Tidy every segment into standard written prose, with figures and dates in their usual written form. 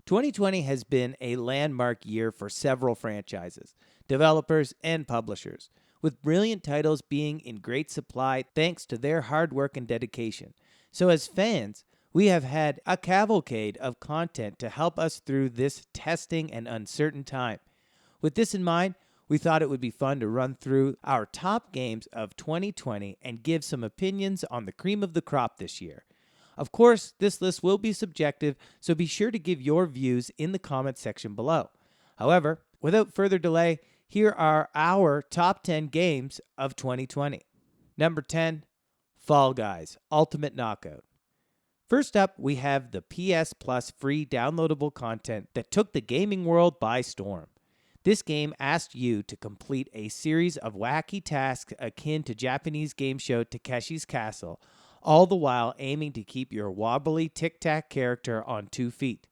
2020 has been a landmark year for several franchises, developers, and publishers, with brilliant titles being in great supply thanks to their hard work and dedication. So, as fans, we have had a cavalcade of content to help us through this testing and uncertain time. With this in mind, we thought it would be fun to run through our top games of 2020 and give some opinions on the cream of the crop this year. Of course, this list will be subjective, so be sure to give your views in the comment section below. However, without further delay, here are our top 10 games of 2020. Number 10, Fall Guys Ultimate Knockout. First up, we have the PS Plus free downloadable content that took the gaming world by storm. This game asked you to complete a series of wacky tasks akin to Japanese game show Takeshi's Castle, all the while aiming to keep your wobbly tic-tac character on 2 feet.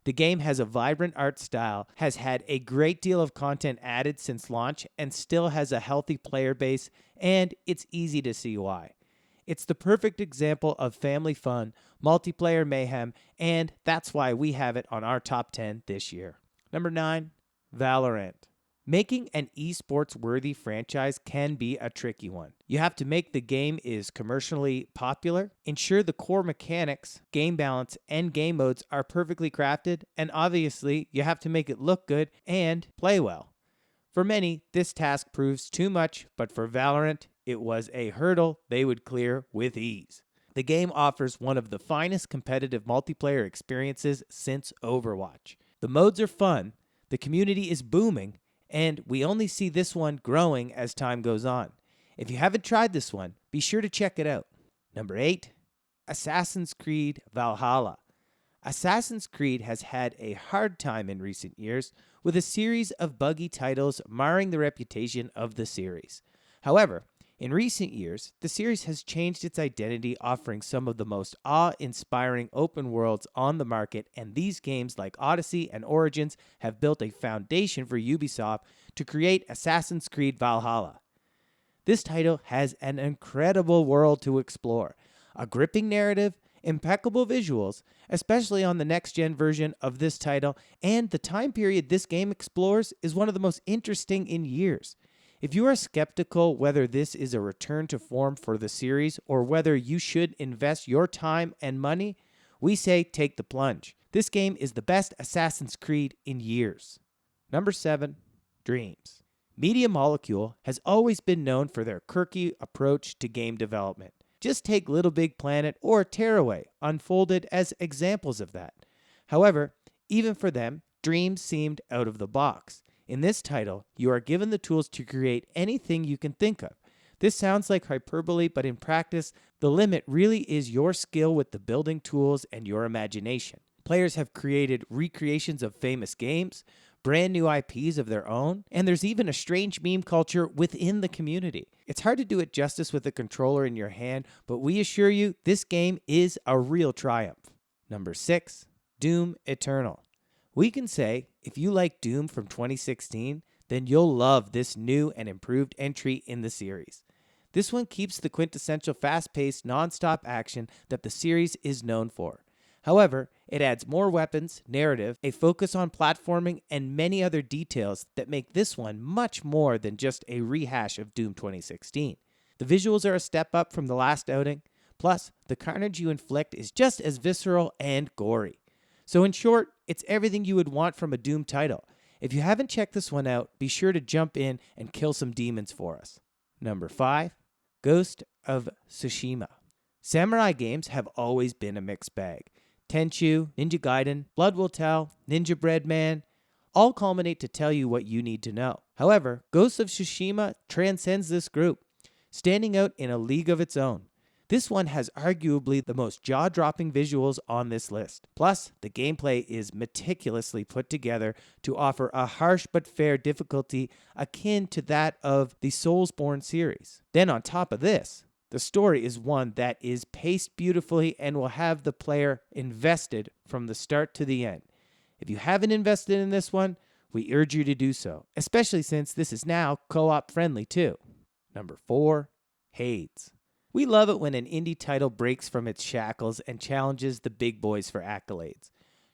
The game has a vibrant art style, has had a great deal of content added since launch, and still has a healthy player base, and it's easy to see why. It's the perfect example of family fun, multiplayer mayhem, and that's why we have it on our top 10 this year. Number 9, Valorant. Making an esports-worthy franchise can be a tricky one. You have to make the game is commercially popular, ensure the core mechanics, game balance, and game modes are perfectly crafted, and obviously, you have to make it look good and play well. For many, this task proves too much, but for Valorant, it was a hurdle they would clear with ease. The game offers one of the finest competitive multiplayer experiences since Overwatch. The modes are fun, the community is booming, and we only see this one growing as time goes on. If you haven't tried this one, be sure to check it out. Number 8, Assassin's Creed Valhalla. Assassin's Creed has had a hard time in recent years, with a series of buggy titles marring the reputation of the series. However, in recent years, the series has changed its identity, offering some of the most awe-inspiring open worlds on the market, and these games like Odyssey and Origins have built a foundation for Ubisoft to create Assassin's Creed Valhalla. This title has an incredible world to explore, a gripping narrative, impeccable visuals, especially on the next-gen version of this title, and the time period this game explores is one of the most interesting in years. If you are skeptical whether this is a return to form for the series or whether you should invest your time and money, we say take the plunge. This game is the best Assassin's Creed in years. Number 7, Dreams. Media Molecule has always been known for their quirky approach to game development. Just take Little Big Planet or Tearaway, Unfolded, as examples of that. However, even for them, Dreams seemed out of the box. In this title, you are given the tools to create anything you can think of. This sounds like hyperbole, but in practice, the limit really is your skill with the building tools and your imagination. Players have created recreations of famous games, brand new IPs of their own, and there's even a strange meme culture within the community. It's hard to do it justice with a controller in your hand, but we assure you this game is a real triumph. Number 6, Doom Eternal. We can say, if you like Doom from 2016, then you'll love this new and improved entry in the series. This one keeps the quintessential fast-paced, non-stop action that the series is known for. However, it adds more weapons, narrative, a focus on platforming, and many other details that make this one much more than just a rehash of Doom 2016. The visuals are a step up from the last outing, plus the carnage you inflict is just as visceral and gory. So in short, it's everything you would want from a Doom title. If you haven't checked this one out, be sure to jump in and kill some demons for us. Number 5, Ghost of Tsushima. Samurai games have always been a mixed bag. Tenchu, Ninja Gaiden, Blood Will Tell, Ninja Breadman, all culminate to tell you what you need to know. However, Ghost of Tsushima transcends this group, standing out in a league of its own. This one has arguably the most jaw-dropping visuals on this list. Plus, the gameplay is meticulously put together to offer a harsh but fair difficulty akin to that of the Soulsborne series. Then on top of this, the story is one that is paced beautifully and will have the player invested from the start to the end. If you haven't invested in this one, we urge you to do so, especially since this is now co-op friendly too. Number 4, Hades. We love it when an indie title breaks from its shackles and challenges the big boys for accolades.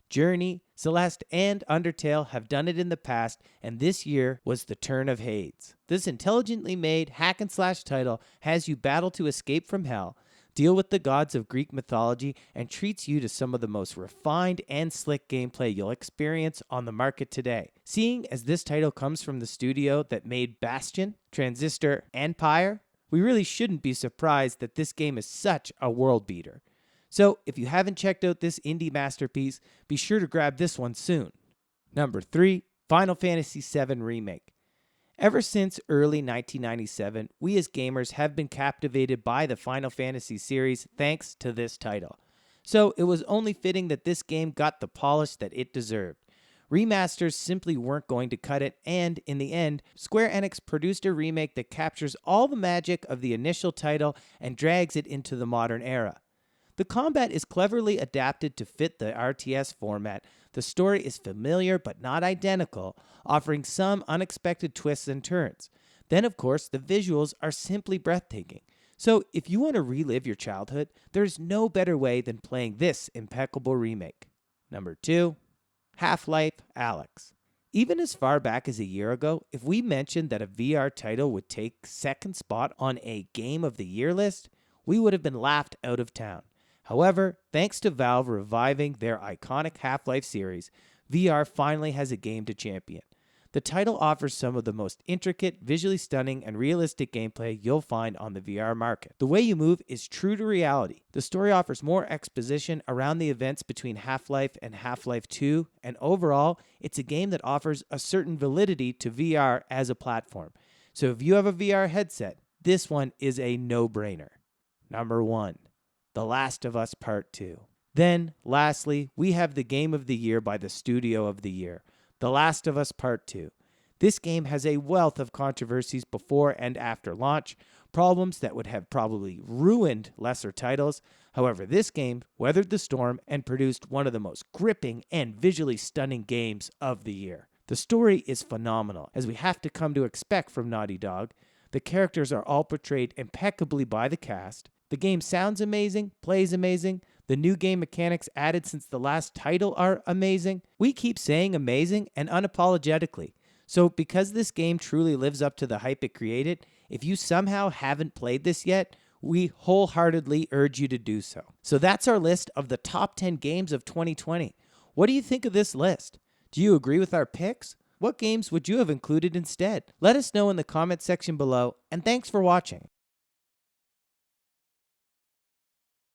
Journey, Celeste and Undertale have done it in the past, and this year was the turn of Hades. This intelligently made hack-and-slash title has you battle to escape from hell, deal with the gods of Greek mythology, and treats you to some of the most refined and slick gameplay you'll experience on the market today. Seeing as this title comes from the studio that made Bastion, Transistor, and Pyre, we really shouldn't be surprised that this game is such a world beater. So if you haven't checked out this indie masterpiece, be sure to grab this one soon. Number 3, Final Fantasy VII Remake. Ever since early 1997, we as gamers have been captivated by the Final Fantasy series thanks to this title. So it was only fitting that this game got the polish that it deserved. Remasters simply weren't going to cut it, and in the end, Square Enix produced a remake that captures all the magic of the initial title and drags it into the modern era. The combat is cleverly adapted to fit the RTS format. The story is familiar but not identical, offering some unexpected twists and turns. Then, of course, the visuals are simply breathtaking. So, if you want to relive your childhood, there's no better way than playing this impeccable remake. Number 2, HalfLife Alyx. Even as far back as a year ago, if we mentioned that a VR title would take second spot on a Game of the Year list, we would have been laughed out of town. However, thanks to Valve reviving their iconic Half-Life series, VR finally has a game to champion. The title offers some of the most intricate, visually stunning, and realistic gameplay you'll find on the VR market. The way you move is true to reality. The story offers more exposition around the events between Half-Life and Half-Life 2, and overall, it's a game that offers a certain validity to VR as a platform. So if you have a VR headset, this one is a no-brainer. Number 1. The Last of Us Part 2. Then, lastly, we have the Game of the Year by the Studio of the Year, The Last of Us Part 2. This game has a wealth of controversies before and after launch, problems that would have probably ruined lesser titles. However, this game weathered the storm and produced one of the most gripping and visually stunning games of the year. The story is phenomenal, as we have to come to expect from Naughty Dog. The characters are all portrayed impeccably by the cast. The game sounds amazing, plays amazing. The new game mechanics added since the last title are amazing. We keep saying amazing and unapologetically. So because this game truly lives up to the hype it created, if you somehow haven't played this yet, we wholeheartedly urge you to do so. So that's our list of the top 10 games of 2020. What do you think of this list? Do you agree with our picks? What games would you have included instead? Let us know in the comment section below, and thanks for watching.